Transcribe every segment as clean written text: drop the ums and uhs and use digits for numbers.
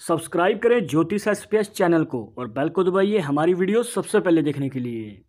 Subscribe करें ज्योतिष SPS channel को और बेल को दबाइए हमारी वीडियो सबसे पहले देखने के लिए।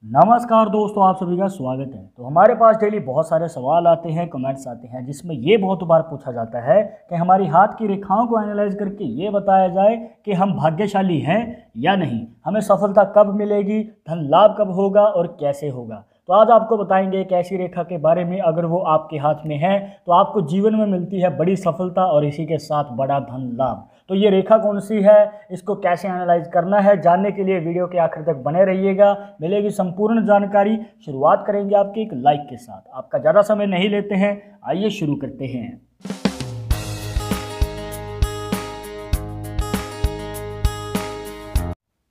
नमस्कार दोस्तों, आप सभी का स्वागत है। तो हमारे पास डेली बहुत सारे सवाल आते हैं, कमेंट्स आते हैं, जिसमें ये बहुत बार पूछा जाता है कि हमारी हाथ की रेखाओं को एनालाइज करके ये बताया जाए कि हम भाग्यशाली हैं या नहीं, हमें सफलता कब मिलेगी, धन लाभ कब होगा और कैसे होगा। तो आज आपको बताएंगे एक ऐसी रेखा के बारे में, अगर वो आपके हाथ में है तो आपको जीवन में मिलती है बड़ी सफलता और इसी के साथ बड़ा धन लाभ। तो ये रेखा कौन सी है, इसको कैसे एनालाइज करना है, जानने के लिए वीडियो के आखिर तक बने रहिएगा, मिलेगी संपूर्ण जानकारी। शुरुआत करेंगे आपके एक लाइक के साथ। आपका ज़्यादा समय नहीं लेते हैं, आइए शुरू करते हैं।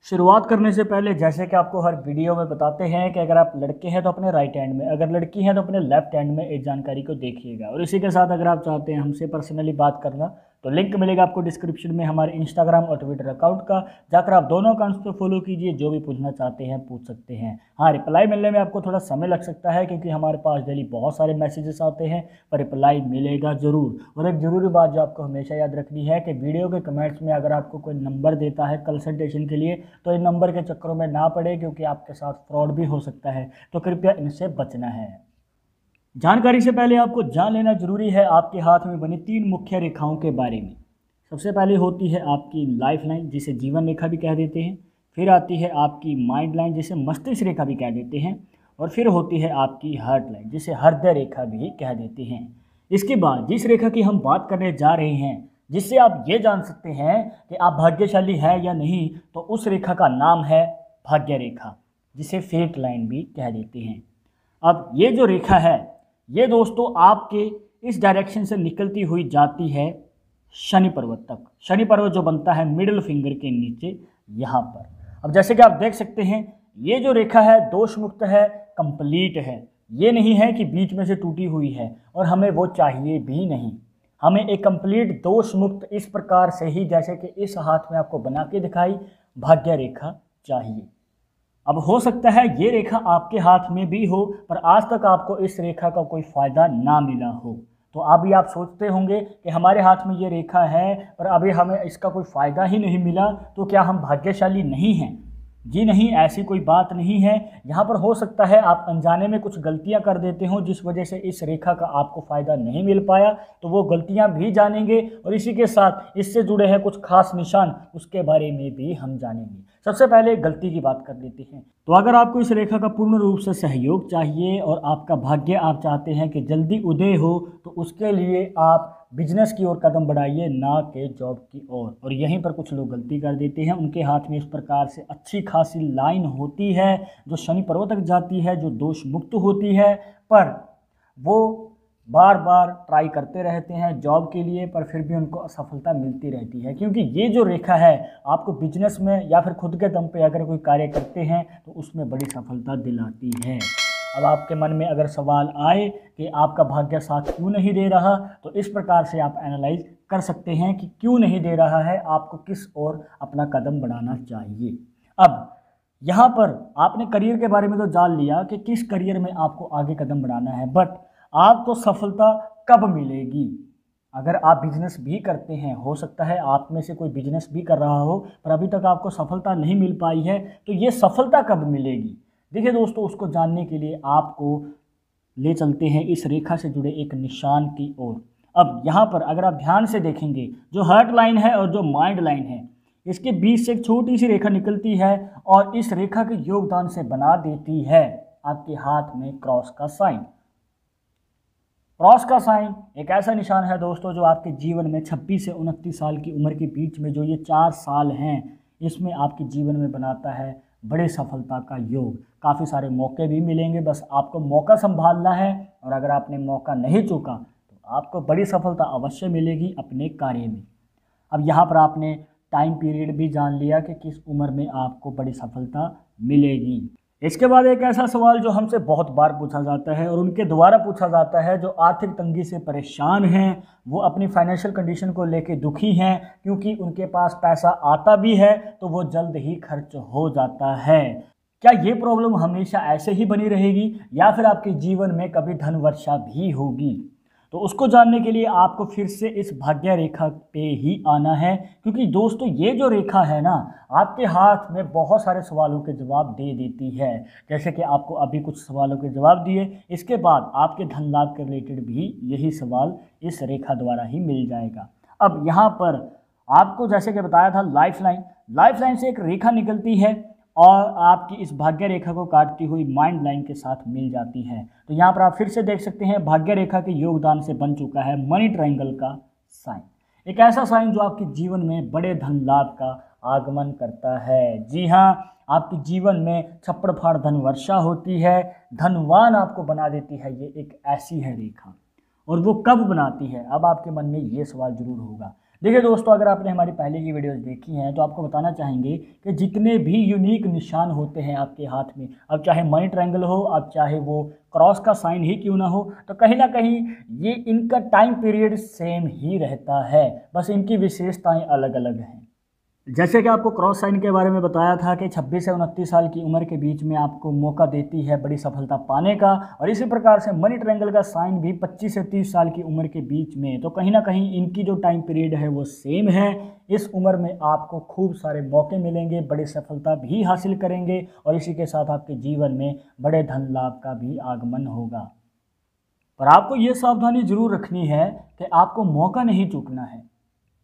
शुरुआत करने से पहले जैसे कि आपको हर वीडियो में बताते हैं कि अगर आप लड़के हैं तो अपने राइट हैंड में, अगर लड़की हैं तो अपने लेफ्ट हैंड में इस जानकारी को देखिएगा। और इसी के साथ अगर आप चाहते हैं हमसे पर्सनली बात करना तो लिंक मिलेगा आपको डिस्क्रिप्शन में हमारे इंस्टाग्राम और ट्विटर अकाउंट का, जाकर आप दोनों अकाउंट्स पर फॉलो कीजिए। जो भी पूछना चाहते हैं पूछ सकते हैं। हाँ, रिप्लाई मिलने में आपको थोड़ा समय लग सकता है क्योंकि हमारे पास डेली बहुत सारे मैसेजेस आते हैं, पर रिप्लाई मिलेगा ज़रूर। और एक ज़रूरी बात जो आपको हमेशा याद रखनी है कि वीडियो के कमेंट्स में अगर आपको कोई नंबर देता है कंसल्टेशन के लिए तो इन नंबर के चक्करों में ना पड़े, क्योंकि आपके साथ फ्रॉड भी हो सकता है, तो कृपया इनसे बचना है। जानकारी से पहले आपको जान लेना जरूरी है आपके हाथ में बनी 3 मुख्य रेखाओं के बारे में। सबसे पहले होती है आपकी लाइफ लाइन, जिसे जीवन रेखा भी कह देते हैं। फिर आती है आपकी माइंड लाइन, जिसे मस्तिष्क रेखा भी कह देते हैं। और फिर होती है आपकी हार्ट लाइन, जिसे हृदय रेखा भी कह देते हैं। इसके बाद जिस रेखा की हम बात करने जा रहे हैं, जिससे आप ये जान सकते हैं कि आप भाग्यशाली हैं या नहीं, तो उस रेखा का नाम है भाग्य रेखा, जिसे फेट लाइन भी कह देते हैं। अब ये जो रेखा है, ये दोस्तों आपके इस डायरेक्शन से निकलती हुई जाती है शनि पर्वत तक। शनि पर्वत जो बनता है मिडिल फिंगर के नीचे यहाँ पर। अब जैसे कि आप देख सकते हैं, ये जो रेखा है दोष मुक्त है, कंप्लीट है। ये नहीं है कि बीच में से टूटी हुई है, और हमें वो चाहिए भी नहीं। हमें एक कंप्लीट दोष मुक्त, इस प्रकार से ही जैसे कि इस हाथ में आपको बना के दिखाई, भाग्य रेखा चाहिए। अब हो सकता है ये रेखा आपके हाथ में भी हो, पर आज तक आपको इस रेखा का कोई फ़ायदा ना मिला हो। तो अभी आप सोचते होंगे कि हमारे हाथ में ये रेखा है पर अभी हमें इसका कोई फ़ायदा ही नहीं मिला, तो क्या हम भाग्यशाली नहीं हैं? जी नहीं, ऐसी कोई बात नहीं है। यहाँ पर हो सकता है आप अनजाने में कुछ गलतियाँ कर देते हो, जिस वजह से इस रेखा का आपको फ़ायदा नहीं मिल पाया। तो वो गलतियाँ भी जानेंगे, और इसी के साथ इससे जुड़े हैं कुछ खास निशान, उसके बारे में भी हम जानेंगे। सबसे पहले गलती की बात कर लेते हैं। तो अगर आपको इस रेखा का पूर्ण रूप से सहयोग चाहिए और आपका भाग्य आप चाहते हैं कि जल्दी उदय हो, तो उसके लिए आप बिजनेस की ओर कदम बढ़ाइए, ना कि जॉब की ओर। और यहीं पर कुछ लोग गलती कर देते हैं। उनके हाथ में इस प्रकार से अच्छी खासी लाइन होती है जो शनि पर्वत तक जाती है, जो दोष मुक्त होती है, पर वो बार बार ट्राई करते रहते हैं जॉब के लिए, पर फिर भी उनको असफलता मिलती रहती है। क्योंकि ये जो रेखा है आपको बिजनेस में या फिर खुद के दम पे अगर कोई कार्य करते हैं तो उसमें बड़ी सफलता दिलाती है। अब आपके मन में अगर सवाल आए कि आपका भाग्य साथ क्यों नहीं दे रहा, तो इस प्रकार से आप एनालाइज कर सकते हैं कि क्यों नहीं दे रहा है, आपको किस ओर अपना कदम बढ़ाना चाहिए। अब यहाँ पर आपने करियर के बारे में तो जान लिया कि किस करियर में आपको आगे कदम बढ़ाना है, बट आपको सफलता कब मिलेगी? अगर आप बिजनेस भी करते हैं, हो सकता है आप में से कोई बिजनेस भी कर रहा हो पर अभी तक आपको सफलता नहीं मिल पाई है, तो ये सफलता कब मिलेगी? देखिए दोस्तों, उसको जानने के लिए आपको ले चलते हैं इस रेखा से जुड़े एक निशान की ओर। अब यहाँ पर अगर आप ध्यान से देखेंगे, जो हार्ट लाइन है और जो माइंड लाइन है, इसके बीच से एक छोटी सी रेखा निकलती है और इस रेखा के योगदान से बना देती है आपके हाथ में क्रॉस का साइन। क्रॉस का साइन एक ऐसा निशान है दोस्तों जो आपके जीवन में 26 से 29 साल की उम्र के बीच में जो ये 4 साल हैं, इसमें आपके जीवन में बनाता है बड़े सफलता का योग। काफ़ी सारे मौके भी मिलेंगे, बस आपको मौका संभालना है। और अगर आपने मौका नहीं चूका तो आपको बड़ी सफलता अवश्य मिलेगी अपने कार्य में। अब यहाँ पर आपने टाइम पीरियड भी जान लिया कि किस उम्र में आपको बड़ी सफलता मिलेगी। इसके बाद एक ऐसा सवाल जो हमसे बहुत बार पूछा जाता है और उनके द्वारा पूछा जाता है जो आर्थिक तंगी से परेशान हैं, वो अपनी फाइनेंशियल कंडीशन को लेके दुखी हैं, क्योंकि उनके पास पैसा आता भी है तो वो जल्द ही खर्च हो जाता है। क्या ये प्रॉब्लम हमेशा ऐसे ही बनी रहेगी या फिर आपके जीवन में कभी धन वर्षा भी होगी? तो उसको जानने के लिए आपको फिर से इस भाग्य रेखा पे ही आना है, क्योंकि दोस्तों ये जो रेखा है ना, आपके हाथ में बहुत सारे सवालों के जवाब दे देती है। जैसे कि आपको अभी कुछ सवालों के जवाब दिए, इसके बाद आपके धन लाभ के रिलेटेड भी यही सवाल इस रेखा द्वारा ही मिल जाएगा। अब यहाँ पर आपको जैसे कि बताया था लाइफ लाइन से एक रेखा निकलती है और आपकी इस भाग्य रेखा को काटती हुई माइंड लाइन के साथ मिल जाती है। तो यहाँ पर आप फिर से देख सकते हैं भाग्य रेखा के योगदान से बन चुका है मनी ट्रायंगल का साइन, एक ऐसा साइन जो आपके जीवन में बड़े धन लाभ का आगमन करता है। जी हाँ, आपके जीवन में छप्पड़ फाड़ धन वर्षा होती है, धनवान आपको बना देती है। ये एक ऐसी है रेखा, और वो कब बनाती है, अब आपके मन में ये सवाल जरूर होगा। देखिए दोस्तों, अगर आपने हमारी पहले की वीडियोस देखी हैं तो आपको बताना चाहेंगे कि जितने भी यूनिक निशान होते हैं आपके हाथ में, अब चाहे मनी ट्रायंगल हो, अब चाहे वो क्रॉस का साइन ही क्यों ना हो, तो कहीं ना कहीं ये इनका टाइम पीरियड सेम ही रहता है, बस इनकी विशेषताएं अलग अलग हैं। जैसे कि आपको क्रॉस साइन के बारे में बताया था कि 26 से 29 साल की उम्र के बीच में आपको मौका देती है बड़ी सफलता पाने का, और इसी प्रकार से मनी ट्रायंगल का साइन भी 25 से 30 साल की उम्र के बीच में, तो कहीं ना कहीं इनकी जो टाइम पीरियड है वो सेम है। इस उम्र में आपको खूब सारे मौके मिलेंगे, बड़ी सफलता भी हासिल करेंगे, और इसी के साथ आपके जीवन में बड़े धन लाभ का भी आगमन होगा। पर आपको ये सावधानी जरूर रखनी है कि आपको मौका नहीं चूकना है।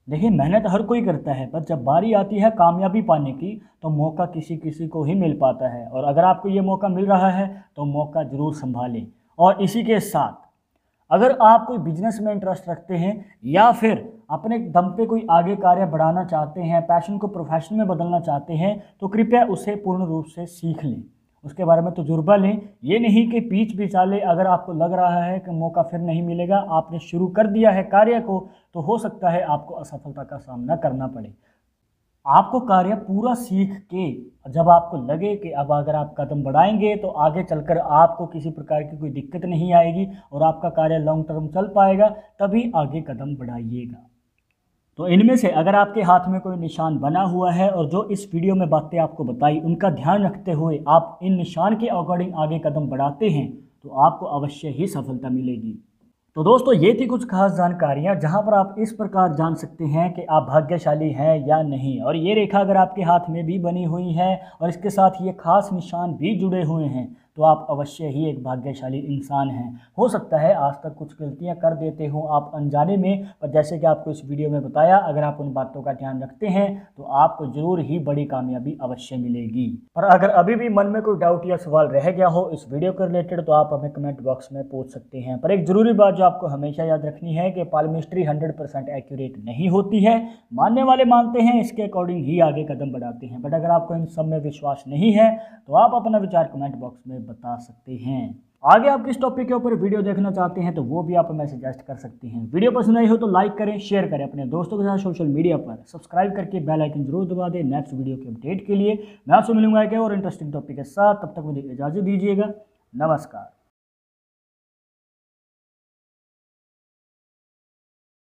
देखिए, मेहनत हर कोई करता है, पर जब बारी आती है कामयाबी पाने की तो मौका किसी किसी को ही मिल पाता है, और अगर आपको ये मौका मिल रहा है तो मौका ज़रूर संभालें। और इसी के साथ अगर आप कोई बिजनेस में इंटरेस्ट रखते हैं या फिर अपने दम पे कोई आगे कार्य बढ़ाना चाहते हैं, पैशन को प्रोफेशन में बदलना चाहते हैं, तो कृपया उसे पूर्ण रूप से सीख लें, उसके बारे में तजुर्बा लें। ये नहीं कि बीच बिचाले अगर आपको लग रहा है कि मौका फिर नहीं मिलेगा, आपने शुरू कर दिया है कार्य को, तो हो सकता है आपको असफलता का सामना करना पड़े। आपको कार्य पूरा सीख के जब आपको लगे कि अब अगर आप कदम बढ़ाएंगे तो आगे चलकर आपको किसी प्रकार की कोई दिक्कत नहीं आएगी और आपका कार्य लॉन्ग टर्म चल पाएगा, तभी आगे कदम बढ़ाइएगा। तो इनमें से अगर आपके हाथ में कोई निशान बना हुआ है और जो इस वीडियो में बातें आपको बताई उनका ध्यान रखते हुए आप इन निशान के अकॉर्डिंग आगे कदम बढ़ाते हैं, तो आपको अवश्य ही सफलता मिलेगी। तो दोस्तों, ये थी कुछ खास जानकारियां जहां पर आप इस प्रकार जान सकते हैं कि आप भाग्यशाली हैं या नहीं। और ये रेखा अगर आपके हाथ में भी बनी हुई है और इसके साथ ये खास निशान भी जुड़े हुए हैं, तो आप अवश्य ही एक भाग्यशाली इंसान हैं। हो सकता है आज तक कुछ गलतियां कर देते हो आप अनजाने में, पर जैसे कि आपको इस वीडियो में बताया, अगर आप उन बातों का ध्यान रखते हैं तो आपको जरूर ही बड़ी कामयाबी अवश्य मिलेगी। पर अगर अभी भी मन में कोई डाउट या सवाल रह गया हो इस वीडियो के रिलेटेड, तो आप हमें कमेंट बॉक्स में पूछ सकते हैं। पर एक ज़रूरी बात जो आपको हमेशा याद रखनी है कि पालमिस्ट्री 100% एक्यूरेट नहीं होती है। मानने वाले मानते हैं, इसके अकॉर्डिंग ही आगे कदम बढ़ाते हैं। बट अगर आपको इन सब में विश्वास नहीं है तो आप अपना विचार कमेंट बॉक्स में बता सकते हैं। आगे आप किस टॉपिक के ऊपर वीडियो देखना चाहते हैं तो वो भी आप हमें सजेस्ट कर सकते हैं। वीडियो पसंद आई हो तो लाइक करें, शेयर करें अपने दोस्तों के साथ सोशल मीडिया पर, सब्सक्राइब करके बेल आइकन जरूर दबा दें नेक्स्ट वीडियो के अपडेट के लिए। मैं आपसे मिलूंगा एक और इंटरेस्टिंग टॉपिक के साथ, तब तक मुझे इजाज़त दीजिएगा। नमस्कार।